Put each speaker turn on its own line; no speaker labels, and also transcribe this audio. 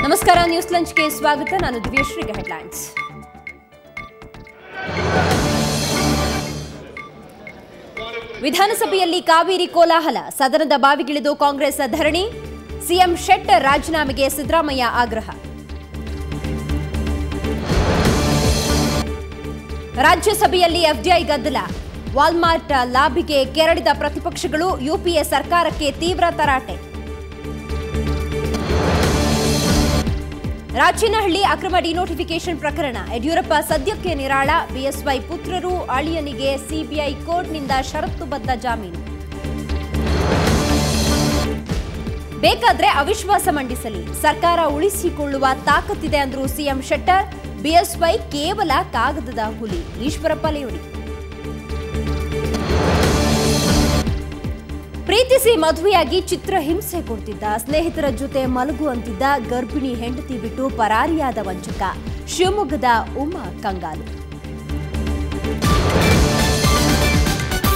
ನಮಸ್ಕಾರ, ನ್ಯೂಸ್ ಲಂಚ್ಗೆ ಸ್ವಾಗತ. ನಾನು ದಿವ್ಯಶ್ರೀ. ಹೆಡ್ಲೈನ್ಸ್. ವಿಧಾನಸಭೆಯಲ್ಲಿ ಕಾವೇರಿ ಕೋಲಾಹಲ, ಸದನದ ಬಾವಿಗಿಳಿದು ಕಾಂಗ್ರೆಸ್ ಧರಣಿ. ಸಿಎಂ ಶೆಟ್ಟರ್ ರಾಜೀನಾಮೆಗೆ ಸಿದ್ದರಾಮಯ್ಯ ಆಗ್ರಹ. ರಾಜ್ಯಸಭೆಯಲ್ಲಿ ಎಫ್ಡಿಐ ಗದ್ದಲ, ವಾಲ್ಮಾರ್ಟ್ ಲಾಬಿಗೆ ಕೆರಳಿದ ಪ್ರತಿಪಕ್ಷಗಳು, ಯುಪಿಎ ಸರ್ಕಾರಕ್ಕೆ ತೀವ್ರ ತರಾಟೆ. ರಾಚೇನಹಳ್ಳಿ ಅಕ್ರಮ ಡಿನೋಟಿಫಿಕೇಶನ್ ಪ್ರಕರಣ, ಯಡಿಯೂರಪ್ಪ ಸದ್ಯಕ್ಕೆ ನಿರಾಳ. ಬಿಎಸ್ವೈ ಪುತ್ರರು, ಅಳಿಯನಿಗೆ ಸಿಬಿಐ ಕೋರ್ಟ್ನಿಂದ ಷರತ್ತುಬದ್ಧ ಜಾಮೀನು. ಬೇಕಾದ್ರೆ ಅವಿಶ್ವಾಸ ಮಂಡಿಸಲಿ, ಸರ್ಕಾರ ಉಳಿಸಿಕೊಳ್ಳುವ ತಾಕತ್ತಿದೆ ಅಂದ್ರು ಸಿಎಂ ಶೆಟ್ಟರ್. ಬಿಎಸ್ವೈ ಕೇವಲ ಕಾಗದದ ಹುಲಿ, ಈಶ್ವರಪ್ಪ ಲೇವಡಿ. ಪ್ರೀತಿಸಿ ಮದುವೆಯಾಗಿ ಚಿತ್ರಹಿಂಸೆ ಕೊಡ್ತಿದ್ದ, ಸ್ನೇಹಿತರ ಜೊತೆ ಮಲಗುವಂತಿದ್ದ ಗರ್ಭಿಣಿ ಹೆಂಡತಿ ಬಿಟ್ಟು ಪರಾರಿಯಾದ ವಂಚಕ. ಶಿವಮೊಗ್ಗದ ಉಮಾ ಕಂಗಾಲು.